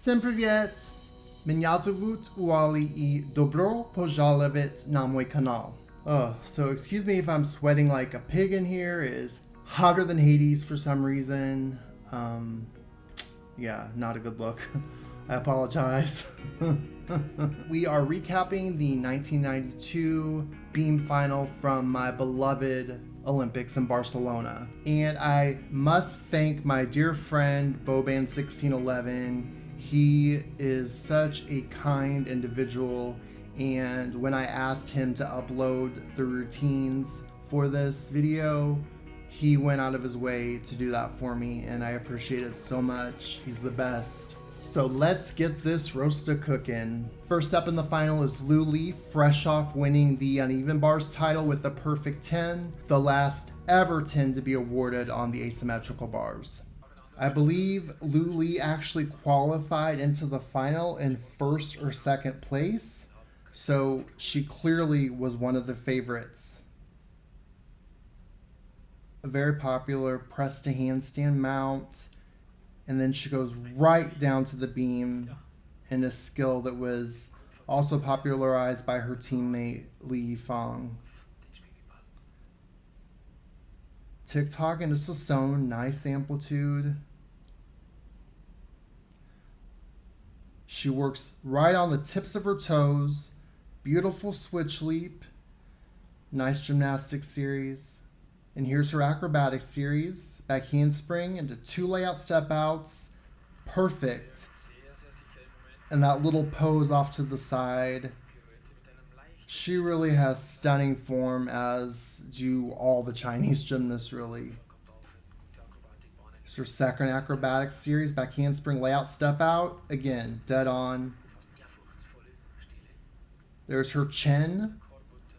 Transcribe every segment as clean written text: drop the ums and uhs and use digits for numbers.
Всем привет! Меня зовут Уали и добро пожаловать на мой канал. So excuse me if I'm sweating like a pig in here. It is hotter than Hades for some reason. Yeah, not a good look. I apologize. We are recapping the 1992 beam final from my beloved Olympics in Barcelona. And I must thank my dear friend Boban1611. He is such a kind individual, and when I asked him to upload the routines for this video, he went out of his way to do that for me, and I appreciate it so much. He's the best. So let's get this roaster cooking. First up in the final is Lu Li, fresh off winning the uneven bars title with a perfect 10, the last ever 10 to be awarded on the asymmetrical bars. I believe Lu Li actually qualified into the final in first or second place, so she clearly was one of the favorites. A very popular press to handstand mount, and then she goes right down to the beam in a skill that was also popularized by her teammate Li Yifang. TikTok and just a zone, nice amplitude. She works right on the tips of her toes. Beautiful switch leap. Nice gymnastics series. And here's her acrobatic series. Back handspring into 2 layout step outs. Perfect. And that little pose off to the side. She really has stunning form, as do all the Chinese gymnasts really. Here's her second acrobatic series. Back handspring layout step out. Again, dead on. There's her chin.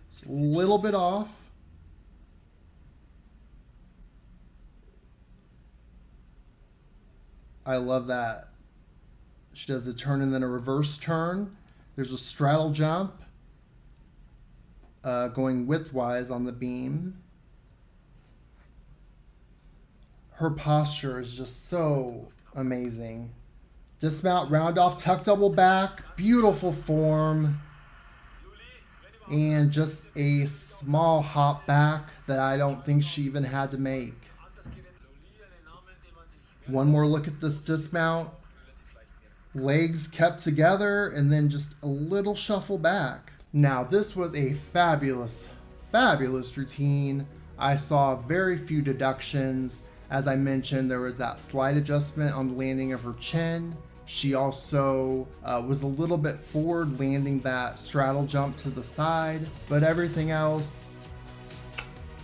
It's a little bit off. I love that. She does a turn and then a reverse turn. There's a straddle jump going widthwise on the beam. Her posture is just so amazing. Dismount, round off, tuck double back. Beautiful form. And just a small hop back that I don't think she even had to make. One more look at this dismount. Legs kept together and then just a little shuffle back. Now this was a fabulous, fabulous routine. I saw very few deductions. As I mentioned, there was that slight adjustment on the landing of her chin. She also was a little bit forward, landing that straddle jump to the side. But everything else,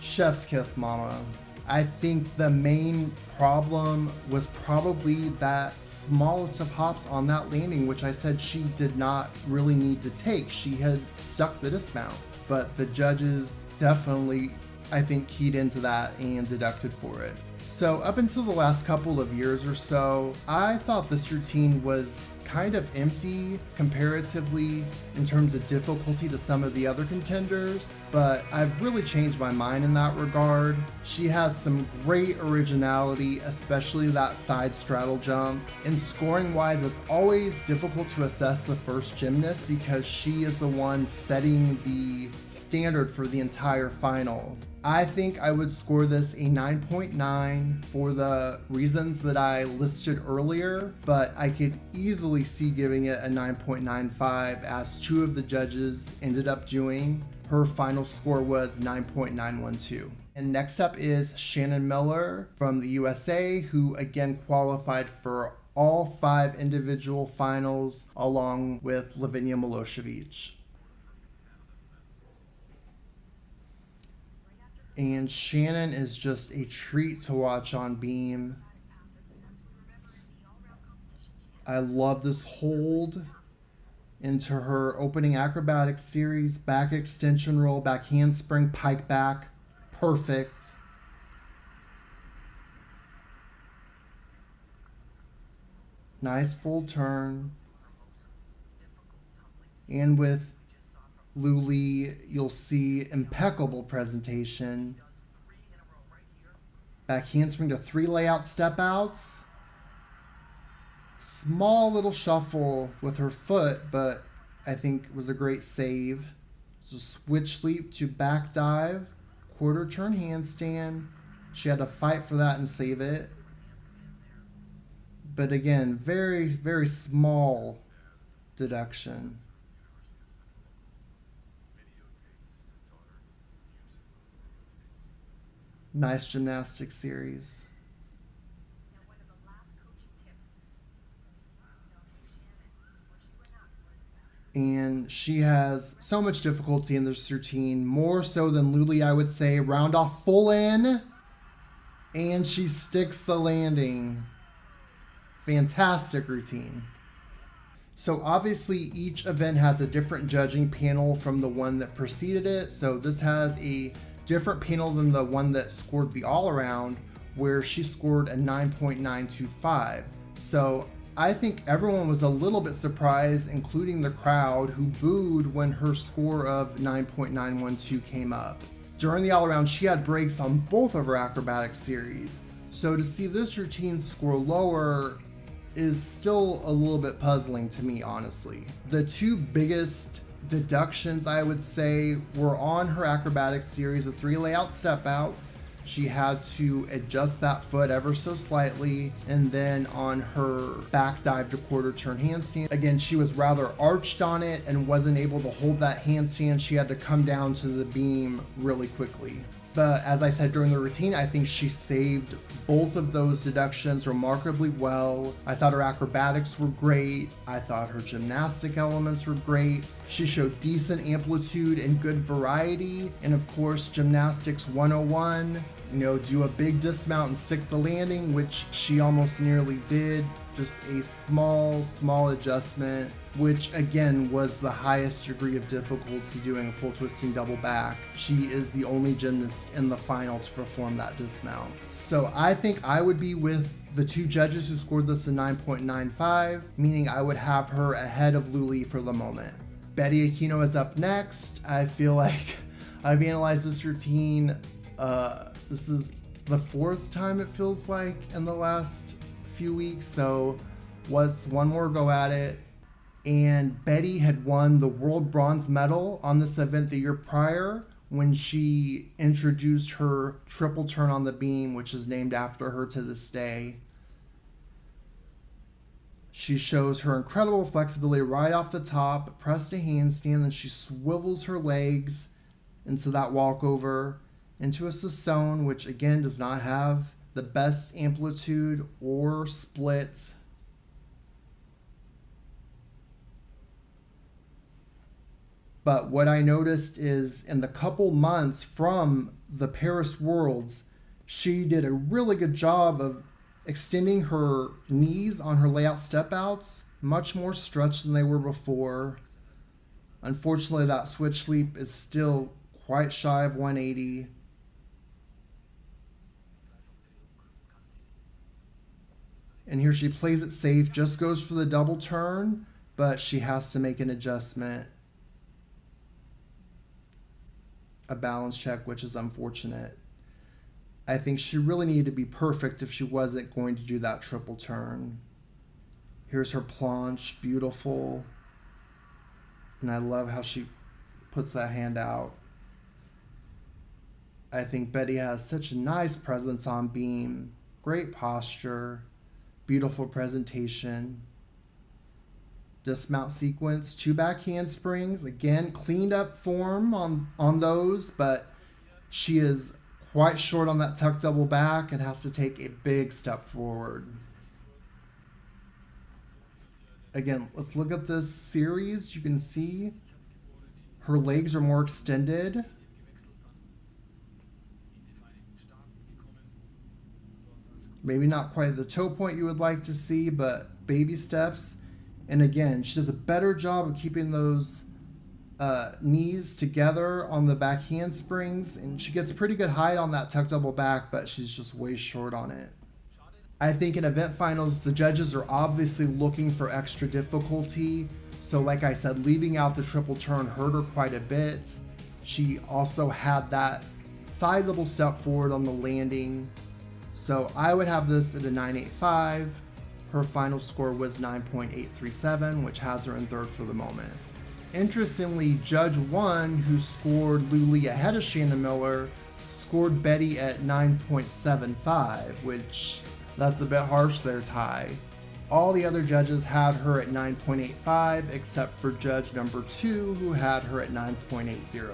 chef's kiss, mama. I think the main problem was probably that smallest of hops on that landing, which I said she did not really need to take. She had stuck the dismount, but the judges definitely, I think, keyed into that and deducted for it. So up until the last couple of years or so, I thought this routine was kind of empty comparatively in terms of difficulty to some of the other contenders, but I've really changed my mind in that regard. She has some great originality, especially that side straddle jump. And scoring wise, it's always difficult to assess the first gymnast because she is the one setting the standard for the entire final. I think I would score this a 9.9 for the reasons that I listed earlier, but I could easily see giving it a 9.95 as 2 of the judges ended up doing. Her final score was 9.912. And next up is Shannon Miller from the USA, who again qualified for all 5 individual finals along with Lavinia Milosevic. And Shannon is just a treat to watch on beam. I love this hold into her opening acrobatic series, back extension roll, back handspring, pike back. Perfect. Nice full turn. And with Lu Li, you'll see impeccable presentation. Back handspring to 3 layout step outs. Small little shuffle with her foot, but I think it was a great save. So switch sleep to back dive, quarter turn handstand. She had to fight for that and save it. But again, very, very small deduction. Nice gymnastics series. And she has so much difficulty in this routine, more so than Luli, I would say. Round off full in, and she sticks the landing. Fantastic routine. So obviously each event has a different judging panel from the one that preceded it. So this has a different panel than the one that scored the all-around, where she scored a 9.925. So I think everyone was a little bit surprised, including the crowd, who booed when her score of 9.912 came up. During the all-around, she had breaks on both of her acrobatic series. So to see this routine score lower is still a little bit puzzling to me, honestly. The two biggest deductions, I would say, were on her acrobatic series of 3 layout step outs. She had to adjust that foot ever so slightly, and then on her back dive to quarter turn handstand, again, she was rather arched on it and wasn't able to hold that handstand. She had to come down to the beam really quickly. But as I said during the routine, I think she saved both of those deductions remarkably well. I thought her acrobatics were great. I thought her gymnastic elements were great. She showed decent amplitude and good variety. And of course, gymnastics 101, do a big dismount and stick the landing, which she almost nearly did. Just a small adjustment, which again was the highest degree of difficulty doing a full twisting double back. She is the only gymnast in the final to perform that dismount. So I think I would be with the two judges who scored this a 9.95, meaning I would have her ahead of Luli for the moment. Betty Aquino is up next. I feel like I've analyzed this routine. This is the 4th time it feels like in the last few weeks, so what's one more go at it. And Betty had won the world bronze medal on this event the year prior when she introduced her triple turn on the beam, which is named after her to this day. She shows her incredible flexibility right off the top, press to handstand, then she swivels her legs into that walkover, into a Sassone, which again does not have the best amplitude or split. But what I noticed is in the couple months from the Paris Worlds, she did a really good job of extending her knees on her layout step outs, much more stretched than they were before. Unfortunately, that switch leap is still quite shy of 180. And here she plays it safe, just goes for the double turn, but she has to make an adjustment. A balance check, which is unfortunate. I think she really needed to be perfect if she wasn't going to do that triple turn. Here's her planche, beautiful. And I love how she puts that hand out. I think Betty has such a nice presence on beam, great posture, beautiful presentation. Dismount sequence, 2 back handsprings. Again, cleaned up form on those, but she is quite short on that tuck double back and has to take a big step forward. Again, let's look at this series. You can see her legs are more extended. Maybe not quite the toe point you would like to see, but baby steps. And again, she does a better job of keeping those knees together on the back handsprings. And she gets pretty good height on that tuck double back, but she's just way short on it. I think in event finals, the judges are obviously looking for extra difficulty. So like I said, leaving out the triple turn hurt her quite a bit. She also had that sizable step forward on the landing. So I would have this at a 9.85. Her final score was 9.837, which has her in third for the moment. Interestingly, Judge 1, who scored Luli ahead of Shannon Miller, scored Betty at 9.75, which that's a bit harsh there, Ty. All the other judges had her at 9.85, except for judge number 2, who had her at 9.80.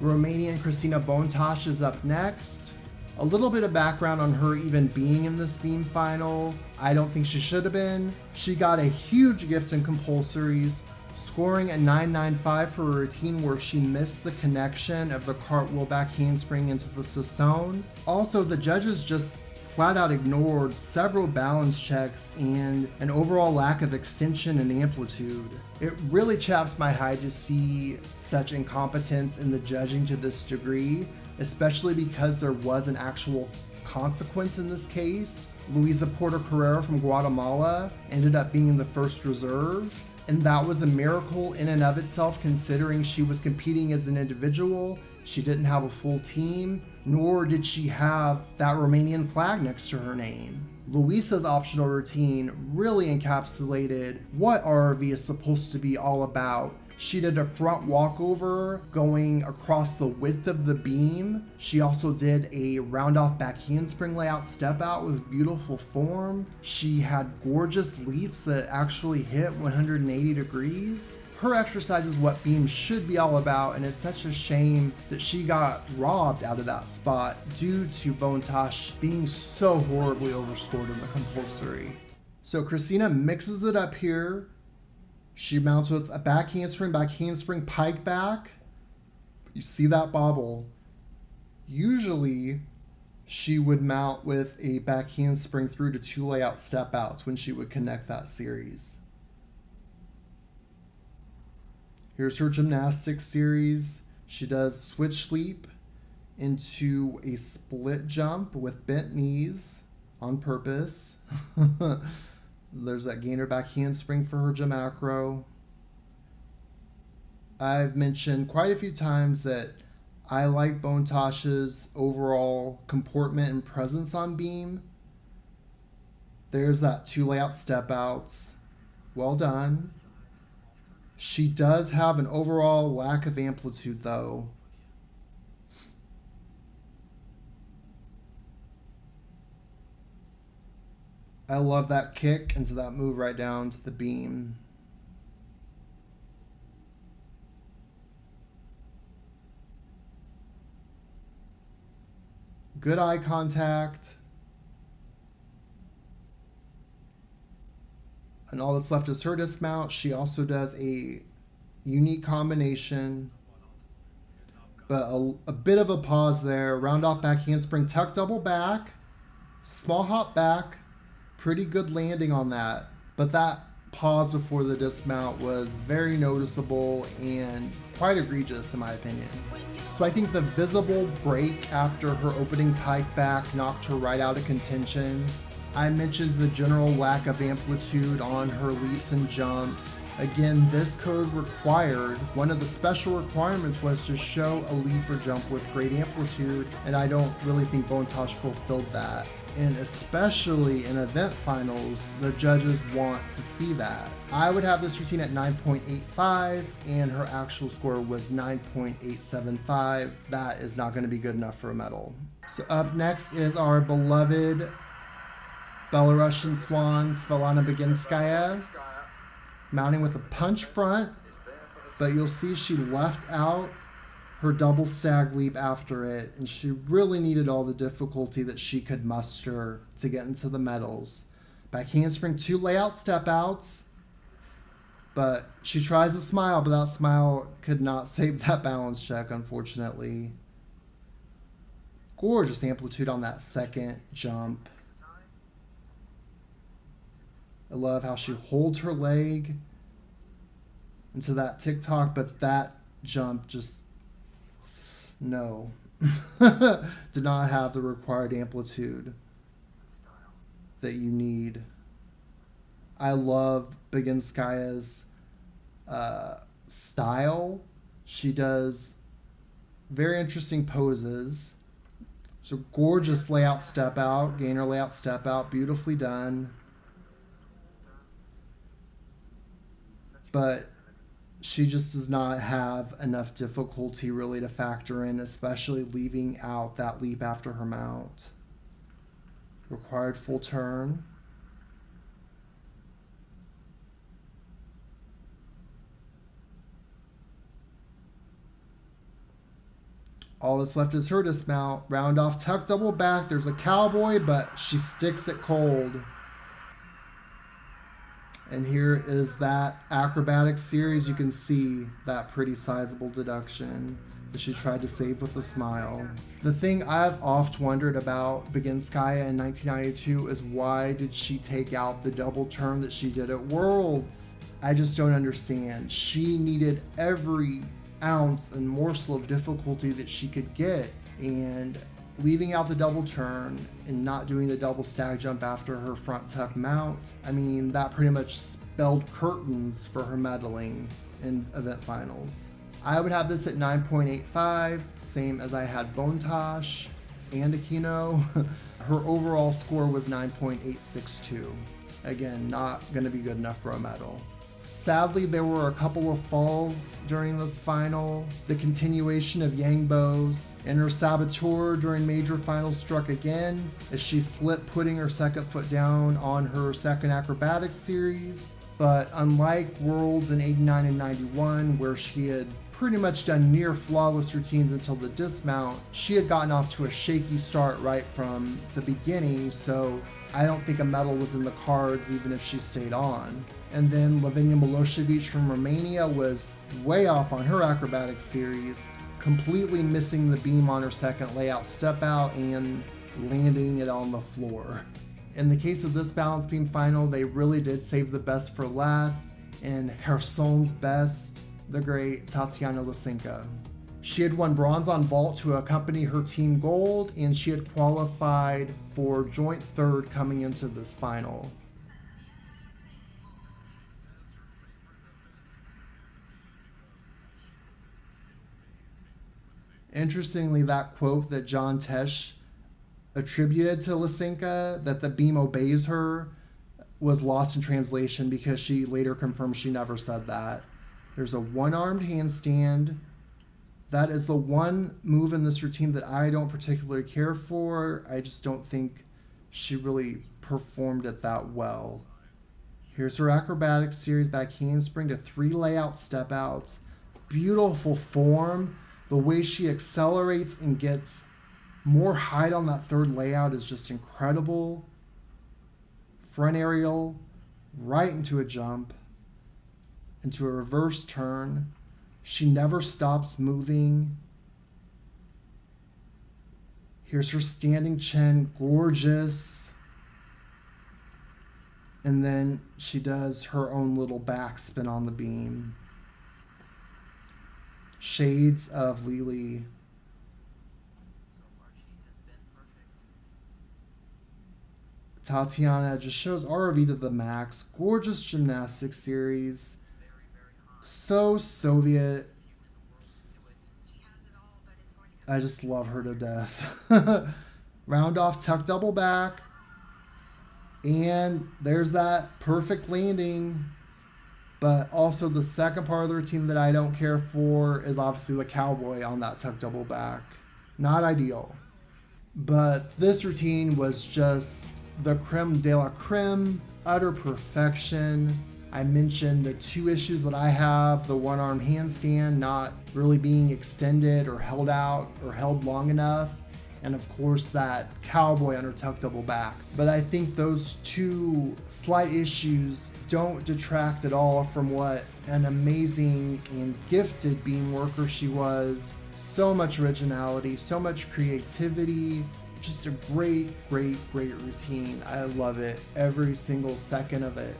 Romanian Christina Bontash is up next. A little bit of background on her even being in this beam final. I don't think she should have been. She got a huge gift in compulsories, scoring a 9.95 for a routine where she missed the connection of the cartwheel back handspring into the caisson. Also, the judges just flat out ignored several balance checks and an overall lack of extension and amplitude. It really chaps my hide to see such incompetence in the judging to this degree, especially because there was an actual consequence in this case. Luisa Porter Carrera from Guatemala ended up being the first reserve, and that was a miracle in and of itself, considering she was competing as an individual. She didn't have a full team, nor did she have that Romanian flag next to her name. Luisa's optional routine really encapsulated what RRV is supposed to be all about. She did a front walkover going across the width of the beam. She also did a round off back handspring layout step out with beautiful form. She had gorgeous leaps that actually hit 180 degrees. Her exercise is what beam should be all about, and it's such a shame that she got robbed out of that spot due to Bontash being so horribly overscored in the compulsory. So Christina mixes it up here. She mounts with a back handspring, pike back. You see that bobble. Usually, she would mount with a back handspring through to 2 layout step outs when she would connect that series. Here's her gymnastics series. She does switch leap into a split jump with bent knees on purpose. There's that gainer back handspring for her gym acro. I've mentioned quite a few times that I like Bontash's overall comportment and presence on beam. There's that 2 layout step outs. Well done. She does have an overall lack of amplitude though. I love that kick into that move right down to the beam. Good eye contact. And all that's left is her dismount. She also does a unique combination, but a bit of a pause there. Round off back handspring, tuck double back, small hop back. Pretty good landing on that. But that pause before the dismount was very noticeable and quite egregious in my opinion. So I think the visible break after her opening pike back knocked her right out of contention. I mentioned the general lack of amplitude on her leaps and jumps. Again, this code required, one of the special requirements was to show a leap or jump with great amplitude, and I don't really think Bontash fulfilled that. And especially in event finals, the judges want to see that. I would have this routine at 9.85, and her actual score was 9.875. That is not going to be good enough for a medal. So up next is our beloved Belarusian swan, Svetlana Baginskaya, mounting with a punch front, but you'll see she left out her double stag leap after it, and she really needed all the difficulty that she could muster to get into the medals. Back handspring, 2 layout step outs, but she tries to smile, but that smile could not save that balance check, unfortunately. Gorgeous amplitude on that second jump. I love how she holds her leg into that tick-tock, but that jump just, no. Did not have the required amplitude that you need. I love Baginskaya's style. She does very interesting poses. So gorgeous layout step out, gainer layout step out, beautifully done. but she just does not have enough difficulty really to factor in, especially leaving out that leap after her mount. Required full turn. All that's left is her dismount. Round off, tuck, double back. There's a cowboy, but she sticks it cold. And here is that acrobatic series. You can see that pretty sizable deduction that she tried to save with a smile. The thing I've oft wondered about Baginskaya in 1992 is why did she take out the double turn that she did at Worlds? I just don't understand. She needed every ounce and morsel of difficulty that she could get, and leaving out the double turn and not doing the double stag jump after her front tuck mount, I mean, that pretty much spelled curtains for her medaling in event finals. I would have this at 9.85, same as I had Bontosh and Aquino. Her overall score was 9.862. Again, not going to be good enough for a medal. Sadly, there were a couple of falls during this final. The continuation of Yangbo's and her saboteur during major finals struck again as she slipped, putting her second foot down on her second acrobatic series. But unlike Worlds in 89 and 91, where she had pretty much done near flawless routines until the dismount, she had gotten off to a shaky start right from the beginning, so I don't think a medal was in the cards even if she stayed on. And then Lavinia Milosevic from Romania was way off on her acrobatic series, completely missing the beam on her second layout step out and landing it on the floor. In the case of this balance beam final, they really did save the best for last, and Herson's best, the great Tatiana Lysenko. She had won bronze on vault to accompany her team gold, and she had qualified for joint third coming into this final. Interestingly, that quote that John Tesh attributed to Lysenko, that the beam obeys her, was lost in translation because she later confirmed she never said that. There's a one-armed handstand. That is the one move in this routine that I don't particularly care for. I just don't think she really performed it that well. Here's her acrobatic series, back handspring to 3 layout step outs. Beautiful form. The way she accelerates and gets more height on that third layout is just incredible. Front aerial, right into a jump, into a reverse turn. She never stops moving. Here's her standing chin, gorgeous. And then she does her own little backspin on the beam. Shades of Lily. Tatiana just shows ROV to the max. Gorgeous gymnastics series. So Soviet. I just love her to death. Round off, tuck double back. And there's that perfect landing. But also the second part of the routine that I don't care for is obviously the cowboy on that tuck double back. Not ideal. But this routine was just the creme de la creme, utter perfection. I mentioned the 2 issues that I have, the one-arm handstand not really being extended or held out or held long enough, and of course that cowboy on her tuck double back. But I think those 2 slight issues don't detract at all from what an amazing and gifted beam worker she was. So much originality, so much creativity, just a great routine. I love it, every single second of it.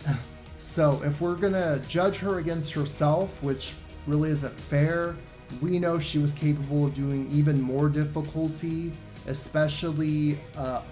So if we're gonna judge her against herself, which really isn't fair, we know she was capable of doing even more difficulty, especially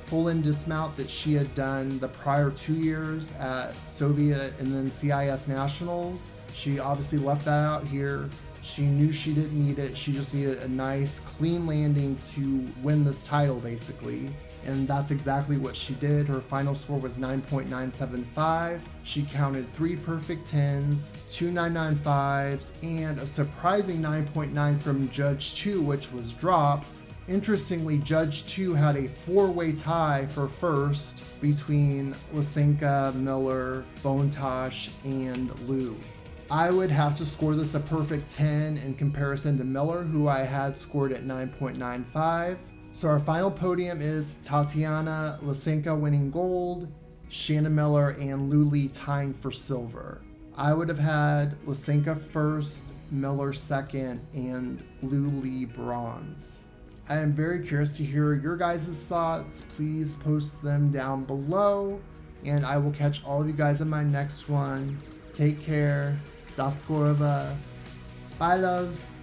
full-in dismount that she had done the prior 2 years at Soviet and then CIS Nationals. She obviously left that out here. She knew she didn't need it. She just needed a nice, clean landing to win this title, basically. And that's exactly what she did. Her final score was 9.975. She counted 3 perfect 10s, 2 995s, and a surprising 9.9 from Judge 2, which was dropped. Interestingly, Judge 2 had a 4-way tie for first between Lysenko, Miller, Bontosh, and Liu. I would have to score this a perfect 10 in comparison to Miller, who I had scored at 9.95. So our final podium is Tatiana Lysenko winning gold, Shannon Miller and Liu Li tying for silver. I would have had Lysenko first, Miller second, and Liu Li bronze. I am very curious to hear your guys' thoughts. Please post them down below, and I will catch all of you guys in my next one. Take care. Da Skorova. Bye, loves.